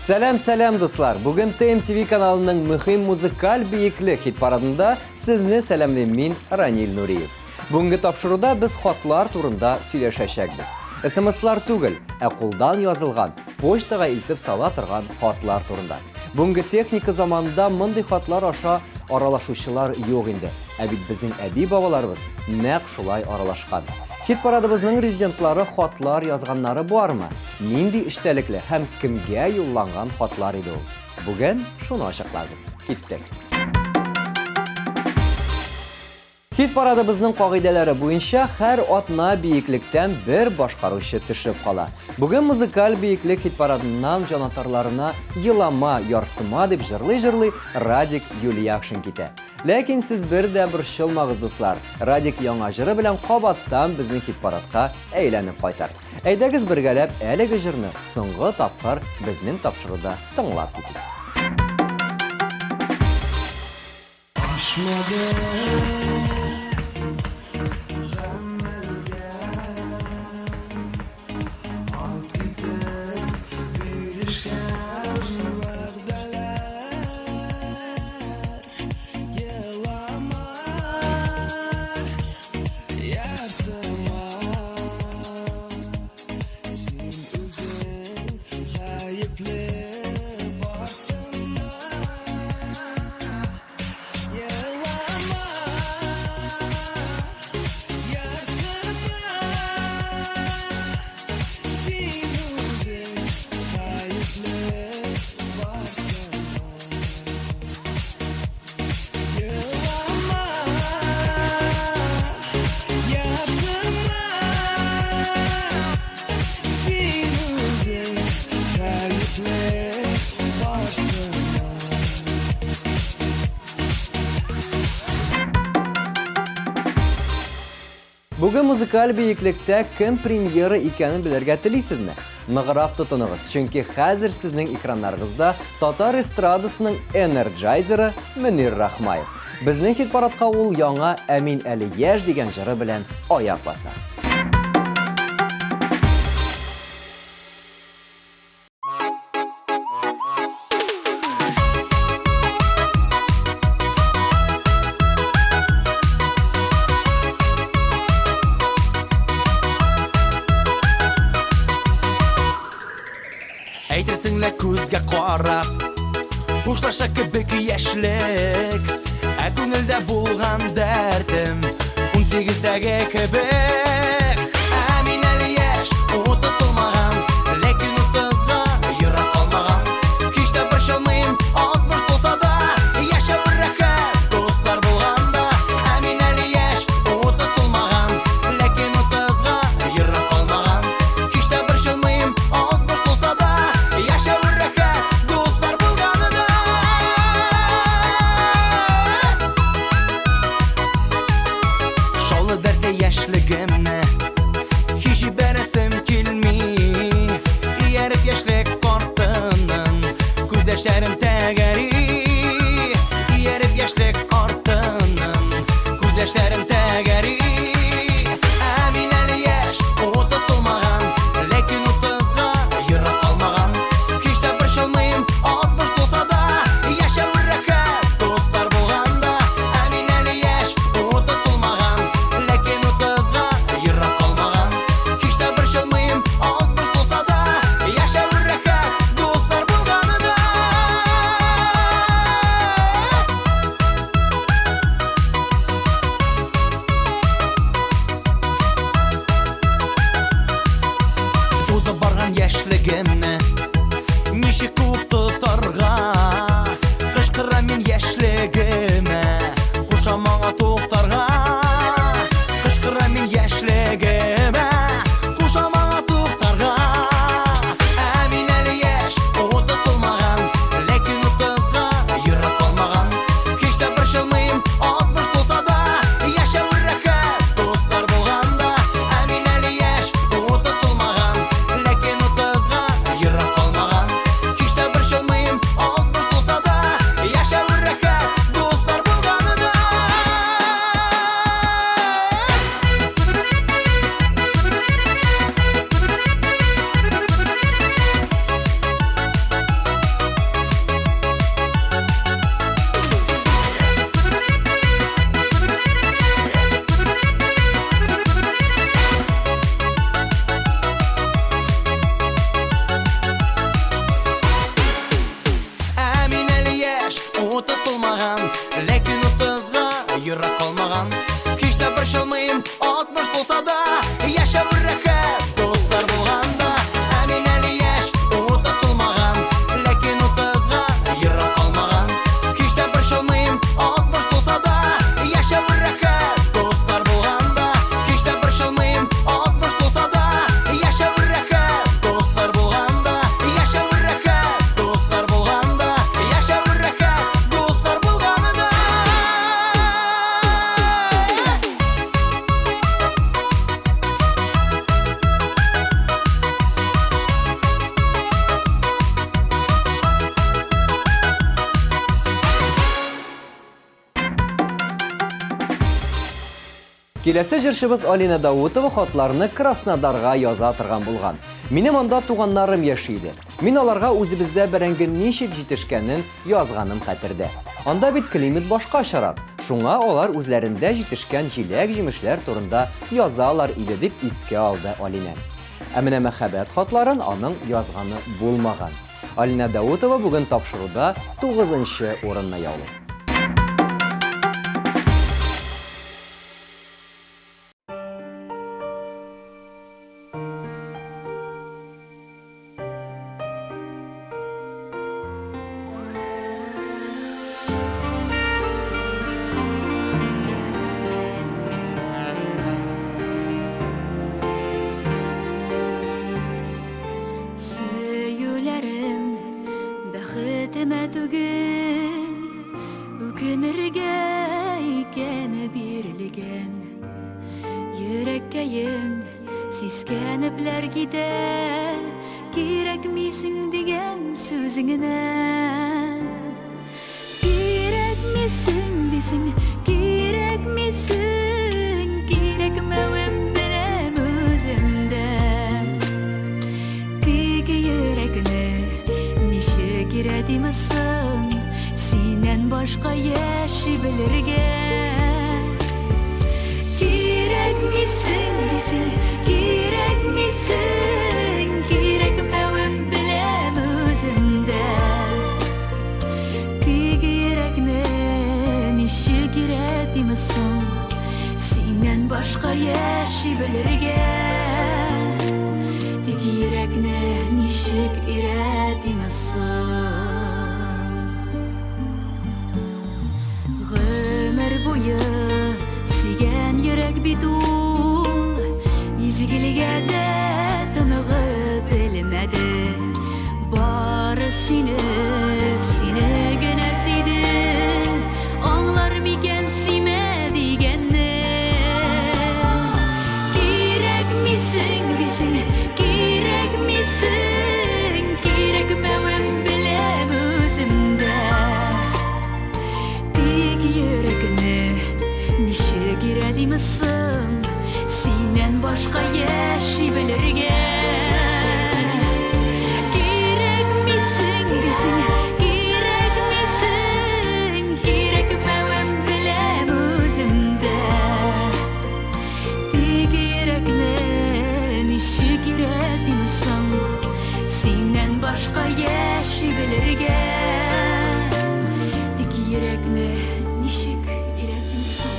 Сәлем достlar. Bugün TMTV kanalının mühim muzikal biyikli hit paradında sizni sәлемлейм min Ранил Нуриев. Бүгінгі тапшыруда biz xotlar турында сөйләшәчәкбез. SMS-лар түгел, қолдан язылған, почтаға илтеп сала торган хатлар турында. Бүгінгі техника заманында мондый хатлар аша аралашучылар юк инде. Бит безнең әби бабаларыбыз нәкъ шулай аралашкан. Хит парадыбызның резидентлары хатлар язганнары бармы? Нинди эчтәлекле һәм кемгә юлланган хатлар иде ул? Бүген шуны ачыкларбыз. Киттек. Хит парадыбызның кагыйдәләре буенча һәр атна бийеклектән бер башкаручы төшеп кала. Бүген музыкаль биеклек хит парадыннан җанатарларына елама, ярсыма дип җырлый Радик Юлияшин китә. Ләкин сез бер дә борчылмагыз дуслар. Радик яңа җыры белән кабаттан безнең хит парадка әйләнеп кайтар. Әйдәгез бергәләп әлеге җырны соңгы тапкыр безнең тапшыруда тыңлап китик. Бүген музыкаль бийеклектә кем премьера икәнен белергә телисезме? Ныграк тотыныгыз, чөнки хәзер сезнең экраннарыгызда татар эстрадасының энерджайзеры Мөнир Рахмаев. Безнең хит парадка ул яңа Әмин әле яшь дигән җыры белән аяк баса. Әйтерсеңлә күзгә карап, хушлаша кебек яшьлек, күңелдә булган дәртем 18дәге кебек. Мин әле яшь, утылмаган, ләкин 30га йөрәк калмаган. Һич тә борчылмыйм, 60 булса да, яшәү рәхәт, дуслар булганда. Мин әле яшь, утылмаган, ләкин 30га йөрәк калмаган. Һич тә борчылмыйм, 60 булса да, яшьлегемне bolsa da yaşar rahat dostlar bulganda Amin Ali yaş unuta tulmagan lekin utazga yırra kalmagan Kişte bir şolmayım 60 bolsa da yaşar rahat dostlar bulganda Kişte bir şolmayım 60 bolsa da yaşar rahat dostlar bulganda Yaşar rahat dostlar bulganda Yaşar rahat dostlar bulganda Келесі жыршыбыз Алина Давутова хатларны Красноdarga яза торган булган. Минем анда туганнарым яшиде. Мин аларга үзебездә бәрәңге ничек җитешкәнен язганым хәтердә. Анда бит климат башкачарак. Шуңа алар үзләрендә җитешкән җиләк-җимешләр турында язалар иде дип искә алды Алина. Ә менә мәхәббәт хатларын аның язганы булмаган. Алина Давутова бүген тапшыруда 9-нчы урынны яулый. Сөюләрем бәхетемә түгел, үкенергә икәне бирелгән. Йөрәккәем сискәнепләр китә, кирәкмисең дигән сүзеңнән. Кирәкмисең дисең, кирәкмисең, кирәкмәвем беләм үземдә. Kiradimsin, senden başka yaşı bilirge. Kirek misin desin, kirek misin, kirekmevim bilem özümde. Kirekne nişi kiradimsin, senden başka yaşı bilirge. Kirekne nişik iradimsin. Ömür boyu sügen yürek bit ul, izgilge de tanığı bilmedi. Bari seni gönelseydi, anlar miken simediğini. Kirek misin desin, kirek misin, kirekmevim bilem özümde. Tek yürekne nişe giradimsin, senden başka yaşı bilirge. Kirek misin desin, kirek misin, kirekmevim bilem özümde. Tek yürekne nişe giradimsin, senden başka yaşı bilirge. Tek yürekne nişik iradimsin.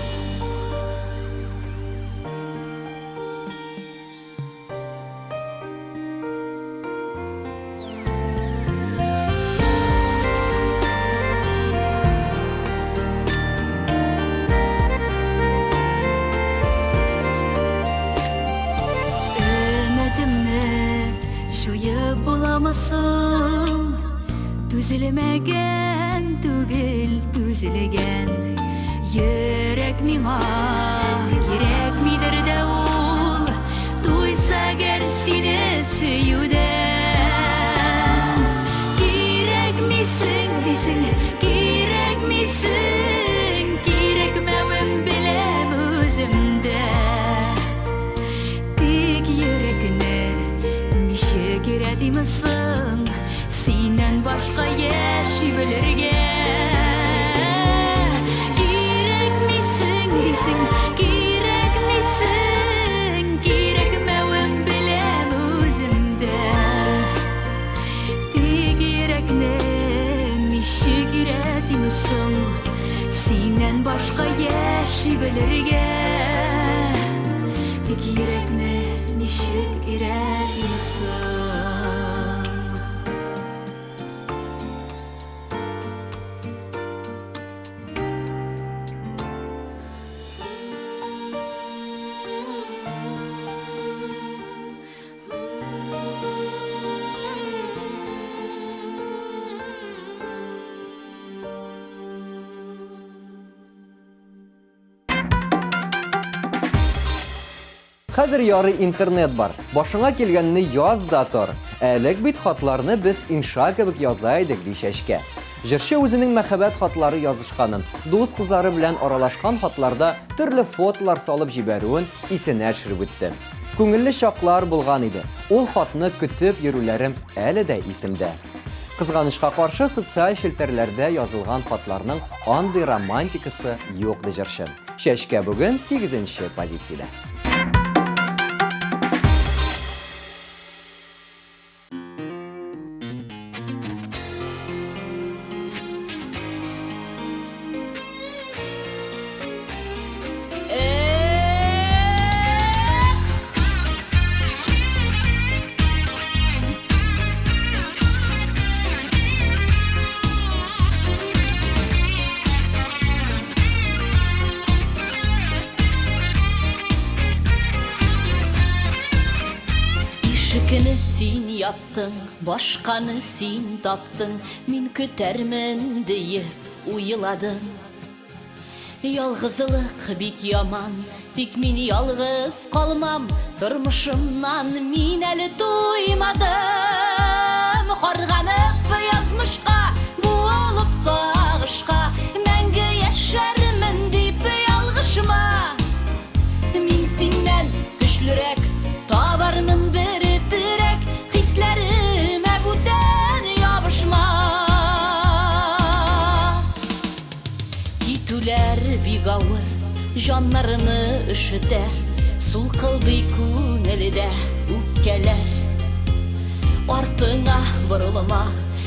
Şuyup bulamazsın, düzülmegen tügül düzülgen. Yürek mina gerek midir de ol, duysa ger seni süyüden. Gerek misin desin, gerek misin, gerekmevim bilem özümde. Tek yürekne nişe giradimsin, senden başka yaşı bilirge. Kirek misin desin, Тик йөрәкне ничек ирәтмисең? Хәзер ярый интернет бар. Башыңа килгәнне яз да тор. Әлек бит хатларны без инша кебек яза идек ди Шәшкә. Җырчы үзенең мәхәббәт хатлары язышканын, дус кызлары белән аралашкан хатларда төрле фотолар салып җибәрүен исенә төшереп үтте. Күңелле чаклар булган иде. Ул хатны көтеп йөрүләрем әле дә исемдә. Кызганычка каршы социаль челтәрләрдә язылган хатларның андый романтикасы юк ди җырчы. Шәшкә бүген 8-нче позициядә. Ишекне син яптың, башканы син таптың, мин көтәрмен диеп уйладым. Ялгызлык бик яман, тик мин ялгыз калмам, тормышымнан мин әле туймадым. Карганып язмышка, буылып сагышка, мәңге яшәрмен дип ялгышма. Мин синнән көчлерәк, табармын бер терәк, хисләремә бүтән ябышма. Китүләр бик авыр, җаннарны өшетә, сулкылдый күңелдә үпкәләр. Артыңа борылма,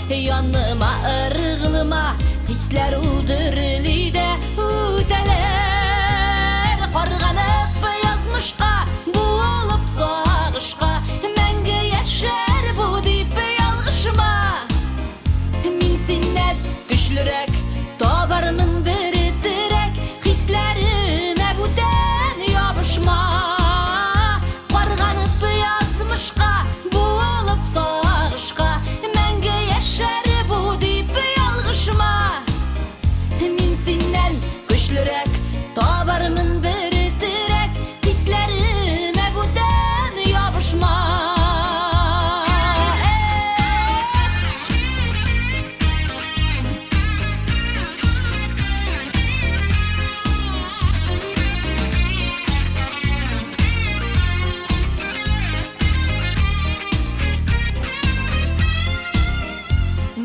яныма ыргылма, хисләр үдерли дә үтәләр. Карганып язмышка, буылып сагышка, мәңге яшәр бу дип ялгышма. Мин синнән көчлерәк, табармын бер терәк, хисләремә бүтән ябышма. Карганып язмышка, буылып сагышка, мәңге яшәр бу дип ялгышма. Мин синнән көчлерәк, табармын бер терәк, хисләремә бүтән ябышма.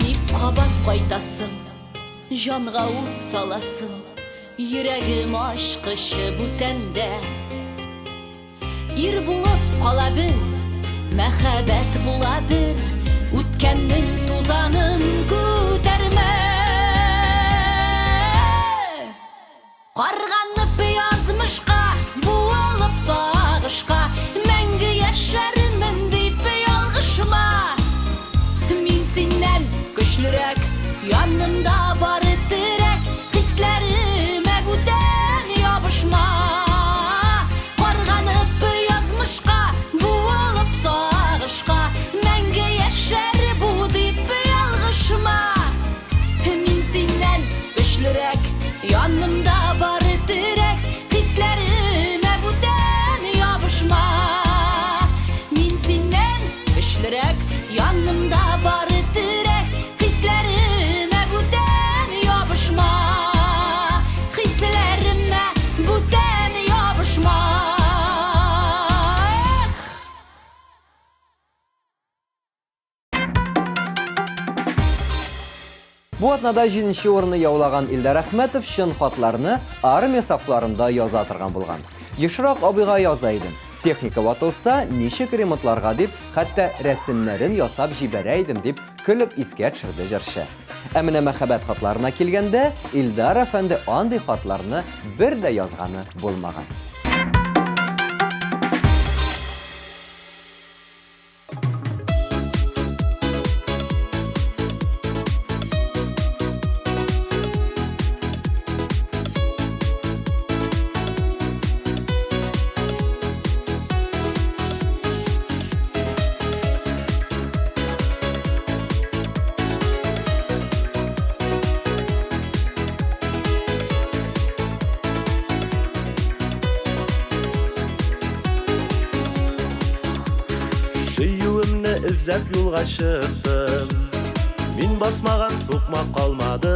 Ник кабат кайтасың, җанга ут саласың, йөрәгем ачкышы бүтәндә. Ир булып кала бел, мәхәббәт була бел, үткәннең тузанын күтәрмә. Карганып язмышка, буылып сагышка, мәңге яшәрмен дип ялгышма. Мин синнән көчлерәк, янымда бар терәк, хисләремә бүтән ябышма. Карганып язмышка, буылып сагышка, мәңге яшәр бу дип ялгышма. Мин синнән көчлерәк, янымда бар терәк, хисләремә бүтән ябышма. Мин синнән көчлерәк, янымда бар терәк, хисләремә бүтән ябышма. Хисләремә бүтән ябышма. Бу атнада 7-нче урынны яулаган Илдар Әхмәтов чын хатларны армия сафларында яза торган булган. Ешрак абыйга яза идем. Техника ватылса, ничек ремонтларга дип, хәтта рәсемнәрен ясап җибәрә идем дип көлеп искә төшерде җырчы. Ә менә мәхәббәт хатларына килгәндә, Илдар әфәнде андый хатларны бер дә язганы булмаган. izlep yolga çıktım. Min basmagan sokma kalmadı.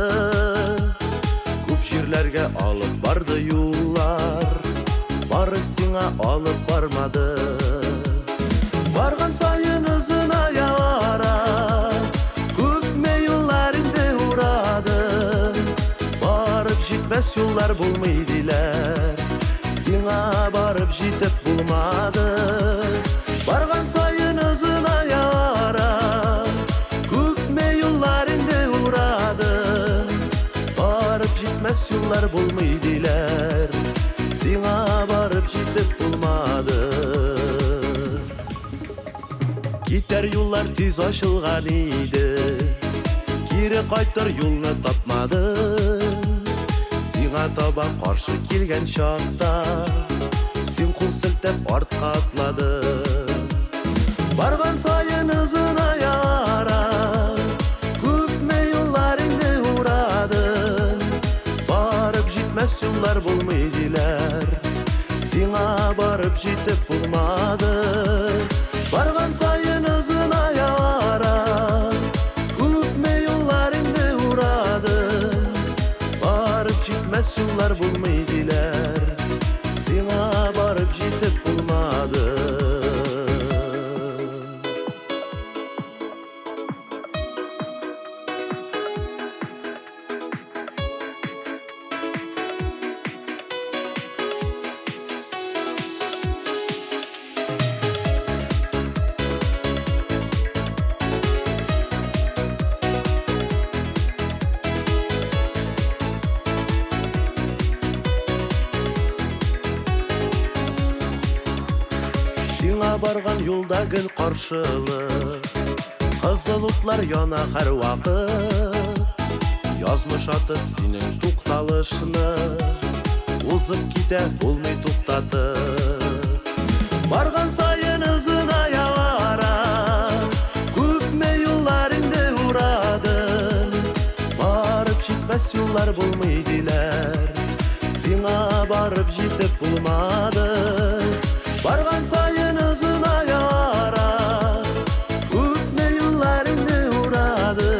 Көп жерлерге алып барды юллар, бары сиңа алып бармады. Барган сайын ызын аягара, көпме юллар инде урады. Барып жетпес юллар булмый дилер, сиңа барып жетип булмады. Барган сайын ызын аягара, көпме юллар инде урады. Barıp gitmez yollar bulmaydılar, sina barıp gitip bulmadı. Gider yollar tez açılgan idi, geri qaytar yolunu tapmadı. Sina taba karşı kelgen şakta, sen kul siltep artqa atladı. Bargan sayın ızın ayara, köpme yollar indi uğradı. Barıp gitmez yollar bulmaydılar, sina barıp gitip bulmadı. Bargan sayın ızın ayara, köpme yollar indi uğradı. Barıp gitmez yollar bulmaydılar, sina barıp gitip bulmadı. Сиңа барган юлда гел каршылы, кызыл утлар яна һәр вакыт. Язмыш аты синең тукталышны, узып китә булмый туктатып. Барган сайын ызын аягара, күпме юллар инде урады. Барып җитмәс юллар булмый диләр, сиңа барып җитеп булмады. Bargan sayın ızın ayara, köpme yollar indi uğradı.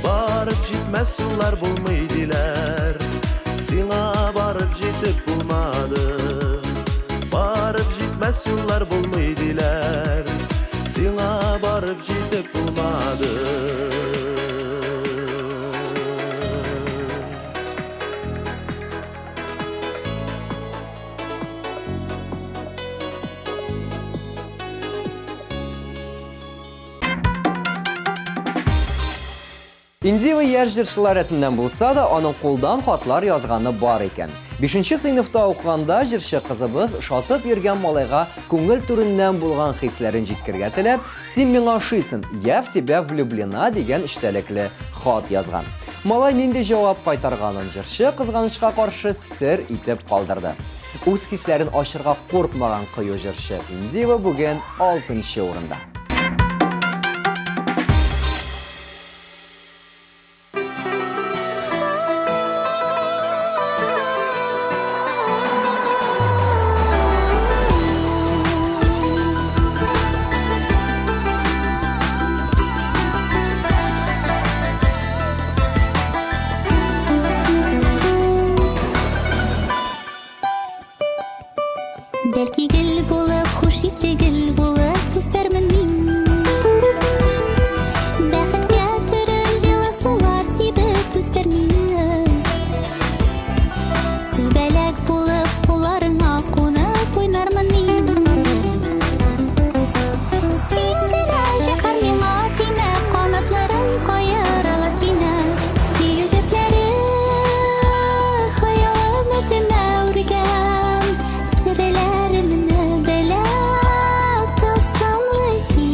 Barıp gitmez yollar bulmaydılar, sina barıp jetip bulmadı. Barıp gitmez yollar bulmaydılar, sina barıp jetip bulmadı. Индива яр җырчылар рәтеннән булса да, аның кулдан хатлар язганы бар икән. 5нче сыйныфта укыганда җырчы кызыбыз шатып йөргән малайга күңел түреннән булган хисләрен җиткергә теләп, "Син миңа ошыйсың, я в тебя влюблена" дигән эчтәлекле хат язган. Малай нинди җавап кайтарганын җырчы кызганычка каршы сер итеп калдырды. Үз хисләрен ачырга куркмаган кыю җырчы Индива бүген 6нчы урында. Belki gel bulak, hoş iste gel bulak, tüsermin min. Бәхет кәтерер җылы сулар сибеп үстер мине. Күбәләк булып, кулларыңа кунып уйнармын мин. Син генә җакар миңа тимә, канатларың каерыла кинә. Сөю җепләре, хыялым өтемә үргән. Серләремне белә, тылсымлы җил.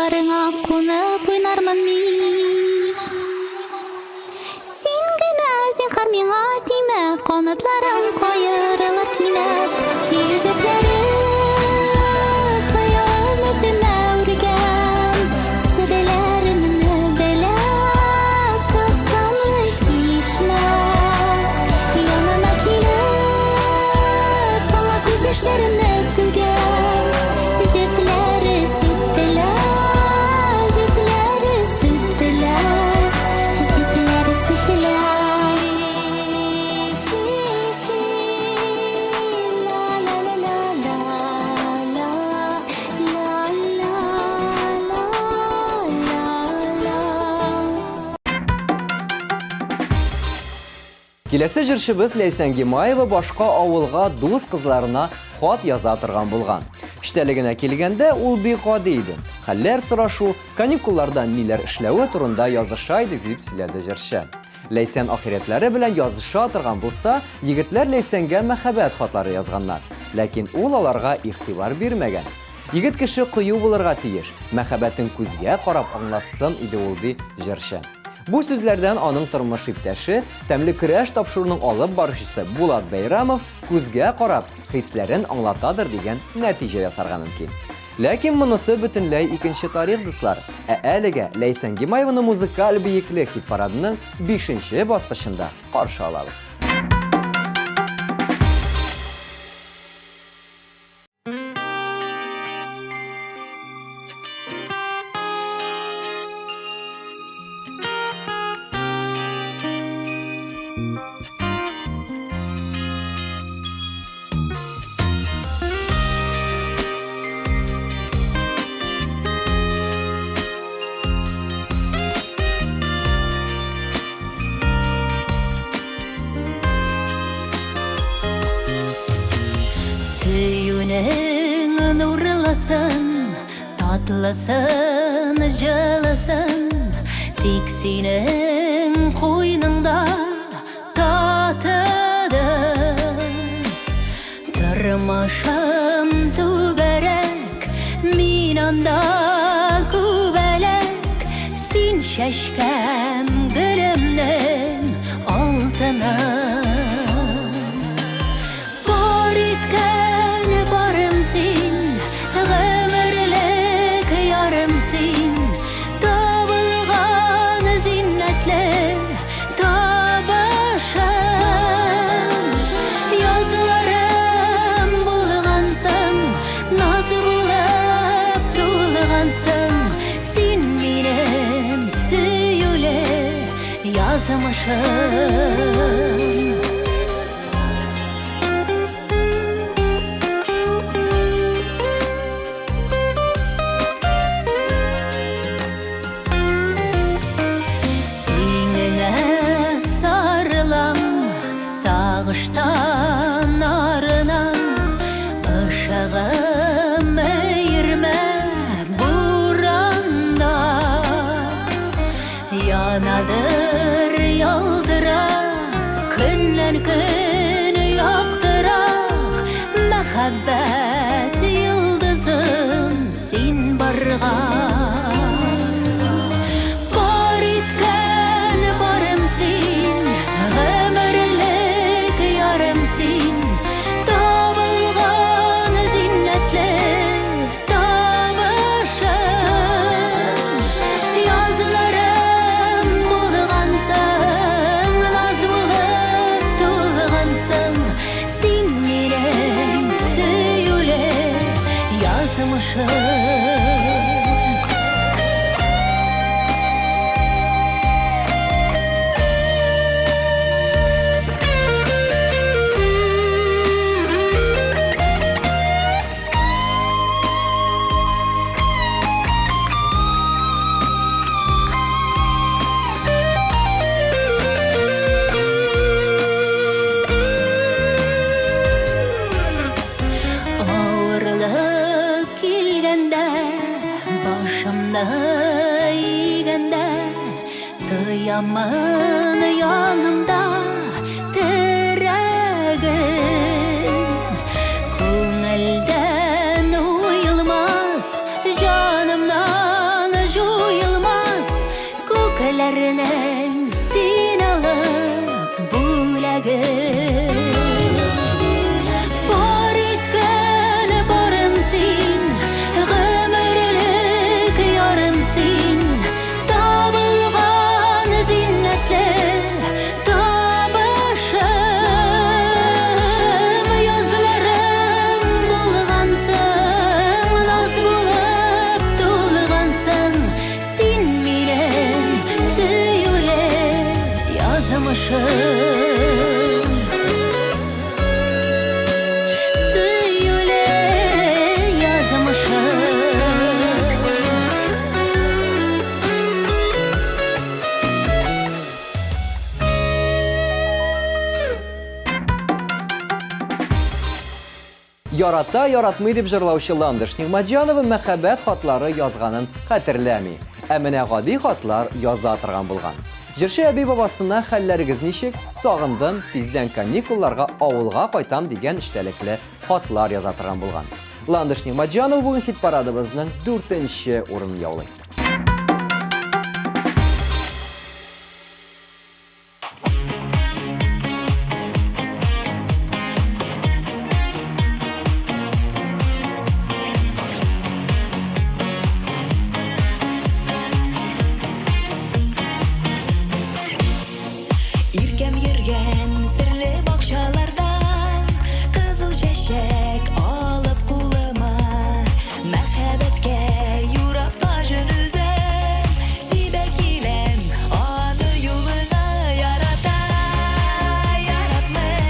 Кулларыңа кунып уйнармын мин. Син генә зинһар миңа тимә, канатларың каерылыр кинәт. Йөзекләре хыял өтемә үргән, сәдәләремне беләп касамлы чишмә. Янына килеп, аңа күз яшьләремне түгән. Җепләре сүттеләр, җепләре сүттеләр, җепләре сүттеләр. Ла ла ла ла ла, ла ла ла ла. Киләсе җырчыбыз Ләйсән Гимаева башка авылга дус кызларына хат яза торган булган. Эштәлегенә килгәндә ул бик гади иде. Хәлләр сорашу, каникулларда ниләр эшләве турында языша иде дип сөйләде җырчы. Ләйсән ахиретләре белән языша торган булса, егетләр Ләйсәнгә мәхәббәт хатлары язганнар. Ләкин ул аларга игътибар бирмәгән. Егет кеше кыю булырга тиеш, мәхәббәтен күзгә карап аңлатсын иде ул ди җырчы. Бу сүзләрдән аның тормыш иптәше, тәмле көрәш тапшыруның алып баручысы Булат Бәйрамов күзгә карап хисләрен аңлатадыр дигән нәтиҗә ясарга мөмкин. Ләкин монысы бөтенләй икенче тарих, дуслар. Әлегә Ләйсән Гимаеваны музыкаль биеклек хит парадының 5нче баскычында каршы алабыз. Сөюнең нурлысын, татлысын, жылысын, тик синең қойныңда татыдым. Тормышым түгәрәк, мин анда күбәләк, син шәшкәм гөлемнең алтыны. Иңеңә сарылам, сагыштан арынам, ышыгым әйірмә буранда. Янадыр ялдыра, көннән көн яктырақ, мәхәббәт йылдызым син барган. Бар иткән барым син, гомерлек ярым син, табылган зиннәтле табышым. Язларым булгансың, наз булып тулгансың, син минең сөюле язмышым. Авырлык килгәндә, башымны игәндә, тоямын янымда терәгем. Күңелдән уелмас, җанымнан Ярата, яратмый дип җырлаучы Ландыш Нигъмәтҗанова мәхәббәт хатлары язганын хәтерләми. Ә менә гади хатлар яза торган булган. Җырчы әби бабасына хәлләрегез ничек? Сагындым, тиздән каникулларга авылга кайтам дигән эчтәлекле хатлар яза торган булган. Ландыш Нигъмәтҗанова бүген хит парадыбызның 4нче урынын яулый. Иркәм йөргән серле бакчаларда кызыл чәчәк алып кулыма мәхәббәткә юрап тажын үзем сибә киләм аны юлына ярата яратмый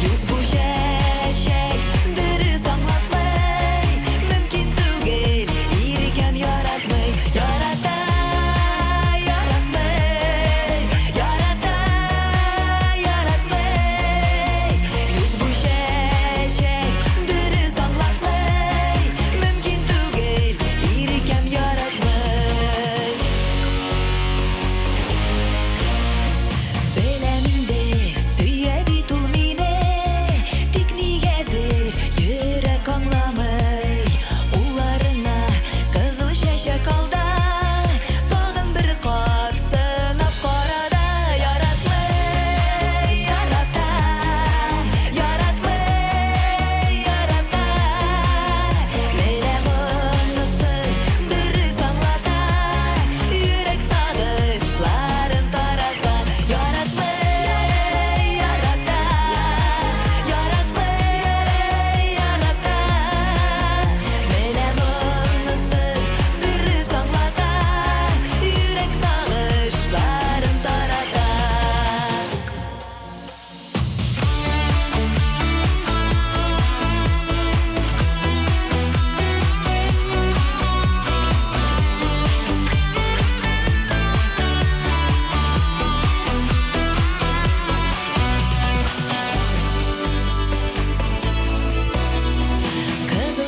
юк бу чәчәк дөрес аңлатмый мөмкин түгел иркәм яратмый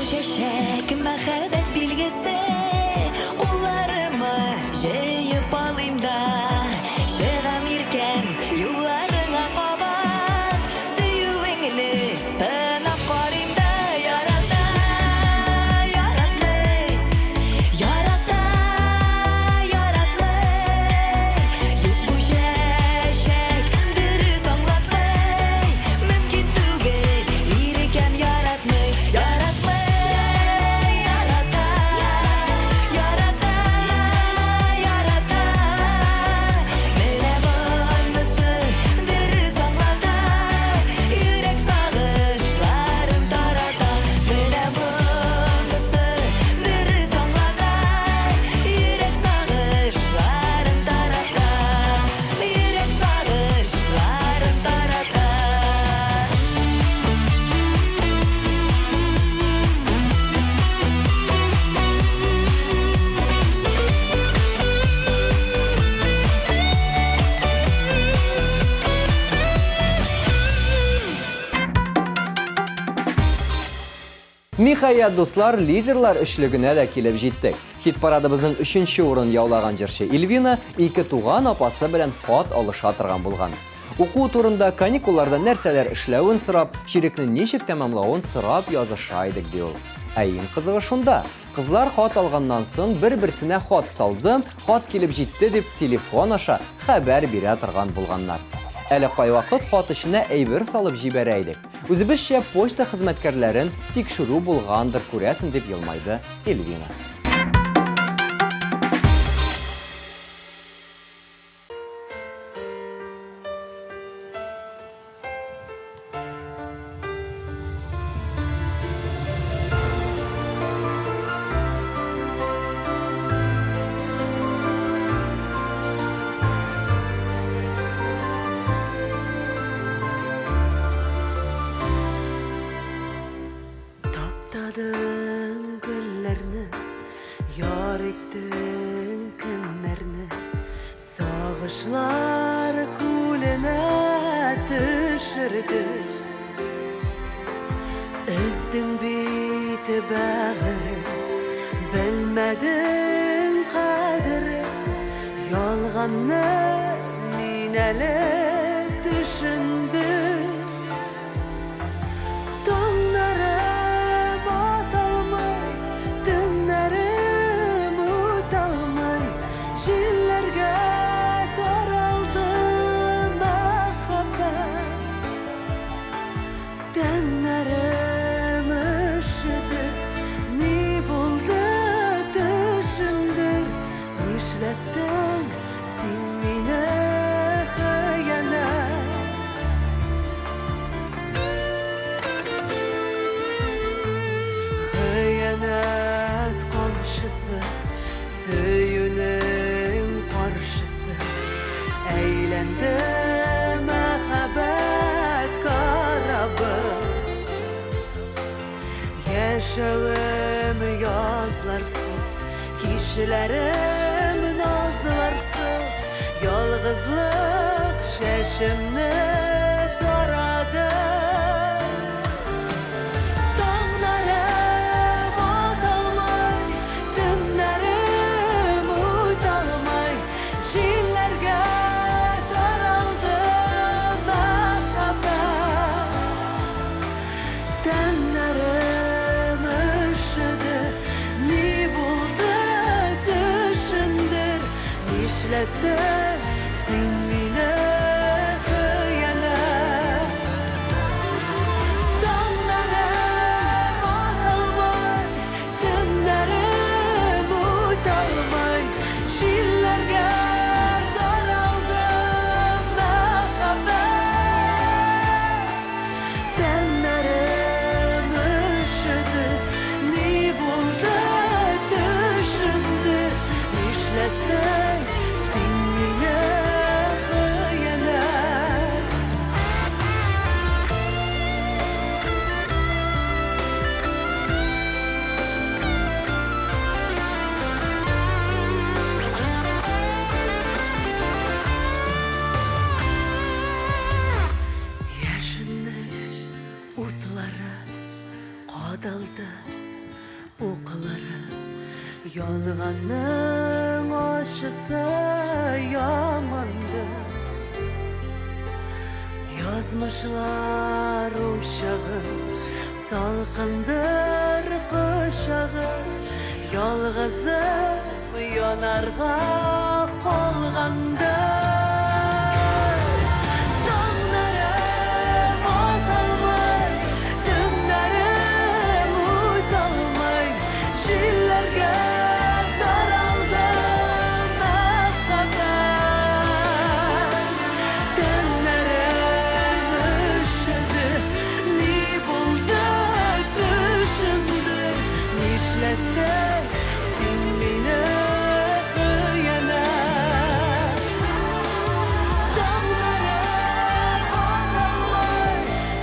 Чәчәк мәхәббәт билгесе уларыма җыеп алыйм да чыгам иркәм юлларыңа кабат сөюеңне сынап карыйм да яратмый юк бу чәчәк дөрес аңлатмый мөмкин түгел иркәм яратмый Ниһаять, дуслар, лидерлар өчлегенә дә килеп җиттек. Хит парадыбызның 3нче урын яулаган җырчы Эльвина ике туган апасы белән хат алыша торган булган. Уку турында каникулларда нәрсәләр эшләвен сорап, чирекне ничек тәмамлавын сорап языша идек ди ул. Ә иң кызыгы шунда. Кызлар хат алганнан соң бер-берсенә хат салдым, хат килеп җитте дип телефон аша хәбәр бирә торган булганнар. Әле кайвакыт хат эченә әйбер салып җибәрә идек. Үзебезчә почта хезмәткәрләрен тикшерү булгандыр күрәсен дип елмайды Эльвина. Таптадың гөлләрне biridir Üzdün biti bağırı Bilmedin kadri Yolganını minele düşündüm Dağlarım atalmay Dünlerim utalmay Şillerge daraldı muhabbet Dünlerim üşüdü Ni buldu düşündür Nişlettin sen mine hıyanet Hıyanet komşusu Söyünün karşısı Eğlendi muhabbet karabı Yaşavım yazlarsız Kişilerim nazlarsız Yalgızlık şeşimni taradı Dağlarım atalmay Dünlerim utalmay Şillerge daraldı muhabbet Tenlerim üşüdü Ni buldu düşündür Nişletti sen mine hıyanet Dağlarım atalmay Dünlerim utalmay Şillerge daraldı muhabbet Tenlerim üşüdü Ni buldu düşündü Nişletti sen mine hıyanet Yaşınның утları Qadaldı uqları Yolğanның aşısı yamandı Yazmışlar uşağı Salqındır qışağı Yalğızım yanarga qalğandır Dağlarım atalmay Dünlerim utalmay Şillerge daraldı muhabbet Tenlerim üşüdü Ni buldu düşündü Nişletti sen mine hıyanet Dağlarım atalmay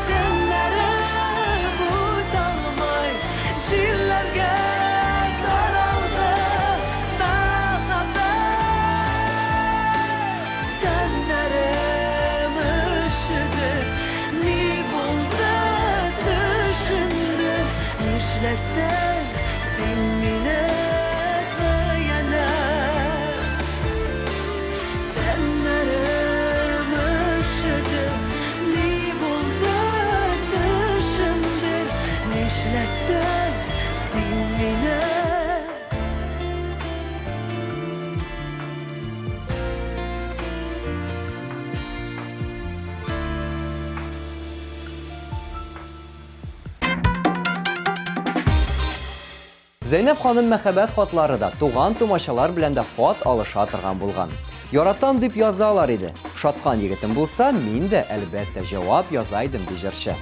Dünlerim utalmay Şillerge daraldı muhabbet Tenlerim üşüdü Ni buldu düşündü Nişletti sen mine hıyanet Tenlerim üşüdü Ni buldu düşündü Nişletti sen mine Zeynep xanım мәхәббәт хатлары да туган тумашалар белән дә хат алыша торган булган. Яратам дип язалар иде. Шаткан егетем булса, мин дә әлбәттә җавап язайдым ди җырчы.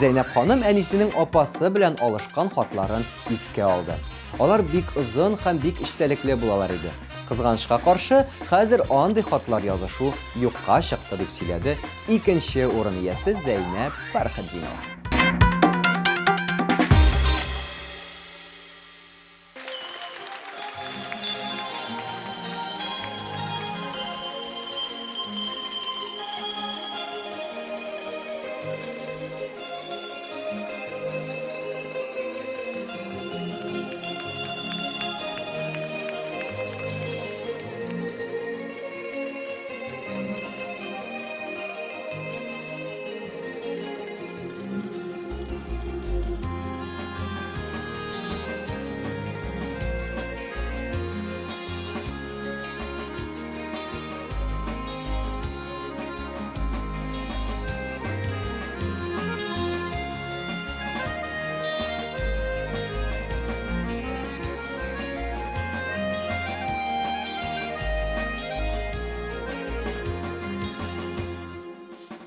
Zeynep xanım әнисенең апасы белән алышкан хатларын искә алды. Алар бик озын һәм бик эчтәлекле булалар иде. Кызганычка каршы, хәзер андый хатлар язышу юкка чыкты дип сөйләде икенче урын иясе Зәйнәп Фәрхетдинова.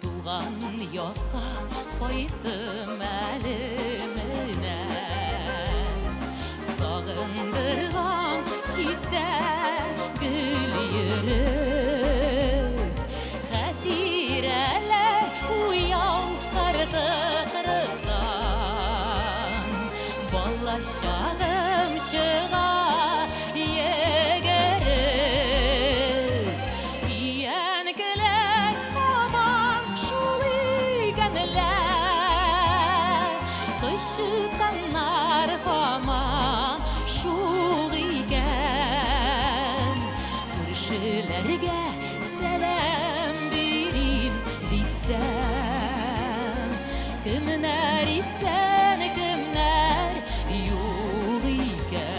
Туған ятқа қайттым әліміне, сағындырған шитте гүл йөреп, хәтирәләр уяу кыртыктан, бала чагым чыга йөгереп, иянкеләр һаман шул икәнләр, кычканнар һаман шул икән. Күршеләргә сәлам бирим дисәм, кемнәр исән, кемнәр юк икән.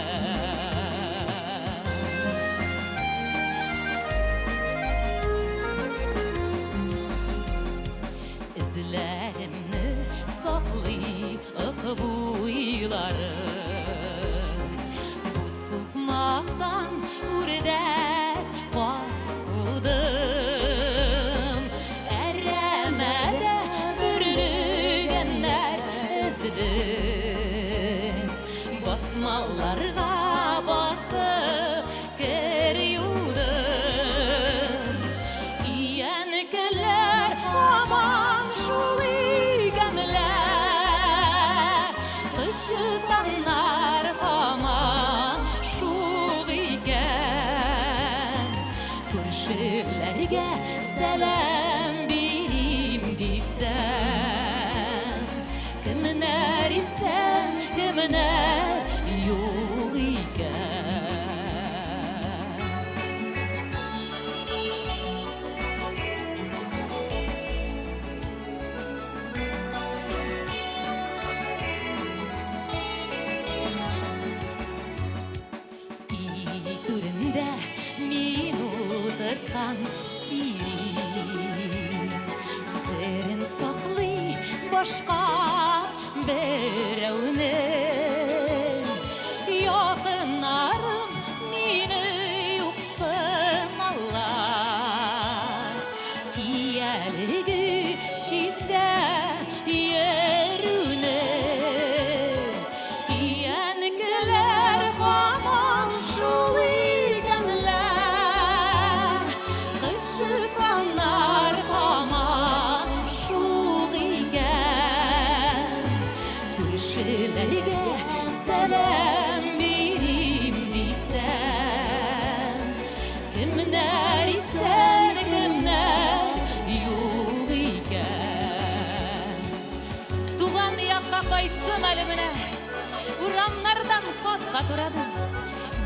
Izlərimni saklay ıqbuylары, bu sıkmaktan ürdək baskıdım. Ərəmədə bürünənlər izdim, basmalarga basıb kir yudum. İyankeler aman şul ikenler, ışıktanlar aman şul iken. Körşülerge selam birim disem, kimler isen, kimler yok iken. İyi türünde min uğdırtkan siri, serin saklı başka birevnin. Yakınlarım meni yuksınarlar, kiyeligi şidde yerine. İyankiler hamam şul ikenler, kışıklanlar hamam şul iken. Körşülerge selam birim disem, kimler isen, kimler yok iken. Tugan yakka kayttım elimine, uramlardan katka turadım.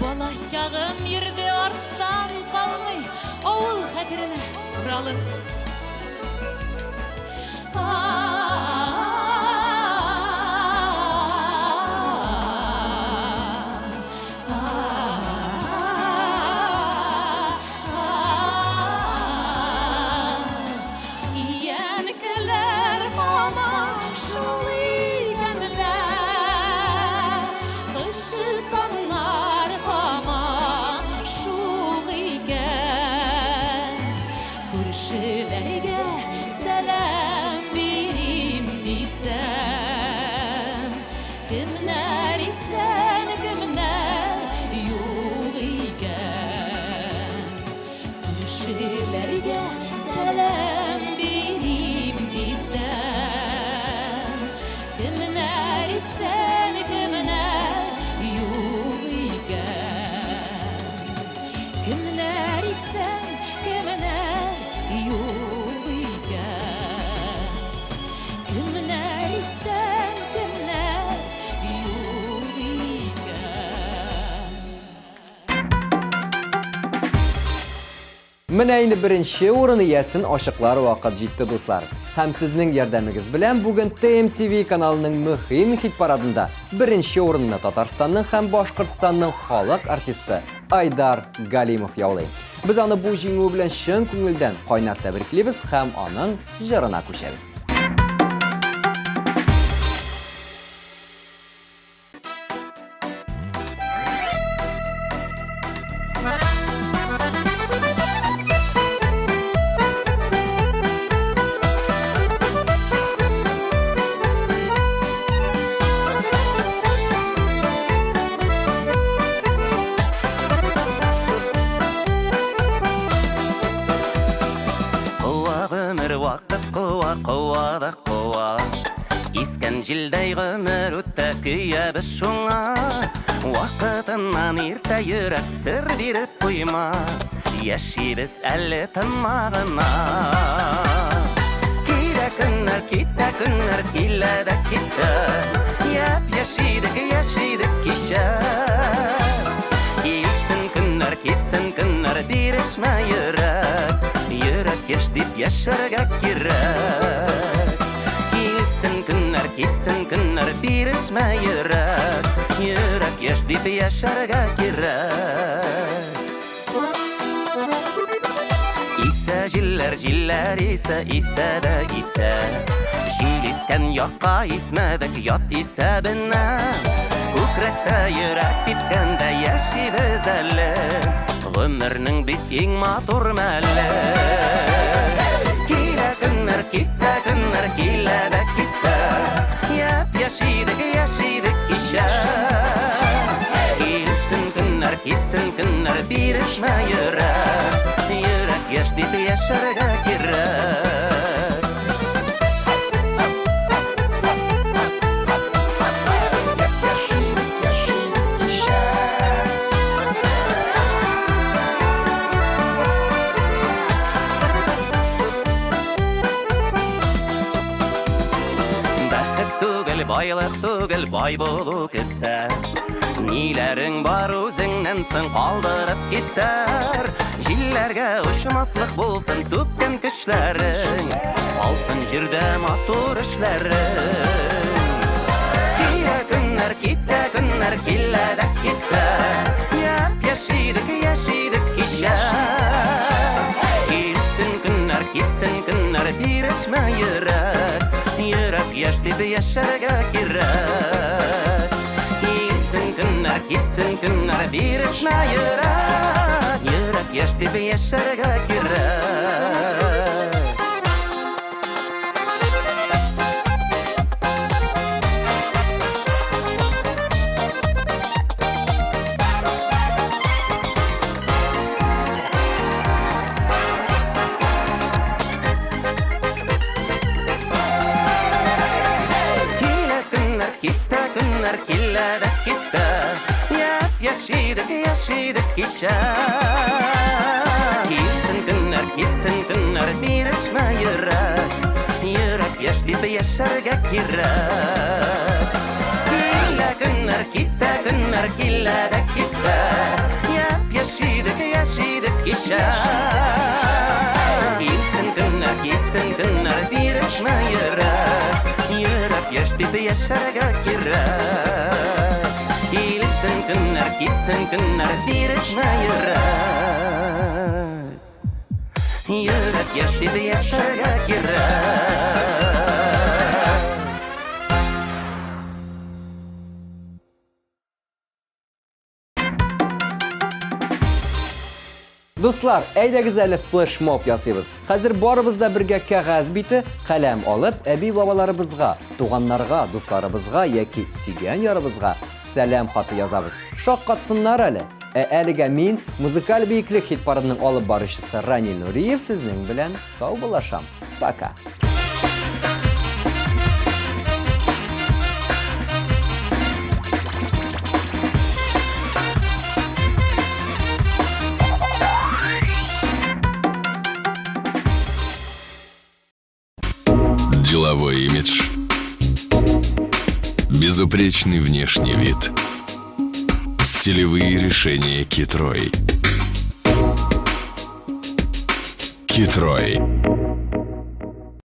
Bala çağım yerde arttan kalmay, avul hatirine uralım. İyankiler hamam şul ikenler, kışıktanlar hamam şul iken. Körşülerge selam birim disem, kimler isen, kimler yok iken. Körşülerge selam birim disem, kimler isen, kimler yok iken. Kimler isen, kimler yok iken. Менә инде беренче урын иясен ашыклар вакыт җитте дуслар. Һәм сезнең ярдәмегез белән бүген TMTV каналының мөһим хит парадында беренче урынны Татарстанның һәм Башкортстанның халык артисты Айдар Галимов яулый. Без аны бу җиңү белән чын күңелдән кайнар тәбриклибез һәм аның җырына күчәбез. Искән җилдәй гомер үтә көябез шуңа. Вакытыннан иртә йөрәк сер биреп куйма. Яшибез әле тынмагына. Килә көннәр, китә көннәр, килә дә китә. Яшидек кичә. Китсен көннәр, бирешмә йөрәк. Йөрәк яшь дип яшәргә кирәк. Китсен көннәр, бирешмә йөрәк. Йөрәк яшь дип яшәргә кирәк. Исә җилләр исә дә исә. Җил искән якка исмәдек ят исәбенә. Күкрәктә йөрәк типкәндә яшибез әле. Гомернең бит иң матур мәле. Килә көннәр, китә көннәр, килә дә китә. Яшидек кичә. Китсен көннәр, бирешмә йөрәк. Йөрәк яшь дип яшәргә кирәк. Байлык түгел, бай булу кесә. Ниләрең бар үзеңнән соң калдырып китәр. Җилләргә очмаслык булсын түккән көчләрең. Алсын җирдә матур эшләрең. Килә көннәр, китә көннәр, килә дә китә. Яшидек кичә. Китсен көннәр, бирешмә йөрәк. Йөрәк яшь дип яшәргә кирәк. Китсен көннәр, бирешмә йөрәк. Йөрәк яшь дип яшәргә кирәк. Килә дә китә. Яшидек кичә. Китсен көннәр, бирешмә йөрәк. Йөрәк яшь дип яшәргә кирәк. Килә көннәр, китә көннәр, килә дә китә. Яшидек кичә. Китсен көннәр, бирешмә йөрәк. Йөрәк яшь дип яшәргә кирәк. Китсен көннәр, бирешмә йөрәк. Йөрәк яшь дип яшәргә кирәк. Дуслар, әйдәгез әле флешмоб ясыйбыз. Хәзер барыбыз да бергә кәгазь бите, каләм алып, әби-бабаларыбызга, туганнарга, дусларыбызга яки сөйгән ярыбызга сәлам хаты язабыз. Шаккатсыннар әле. Әлегә мин, музыкаль бейеклек хит парадының алып барышчысы Ранил Нуриев сезнең белән сау булашам. Пока. Деловой имидж, безупречный внешний вид, стилевые решения Китрой. Хитрой.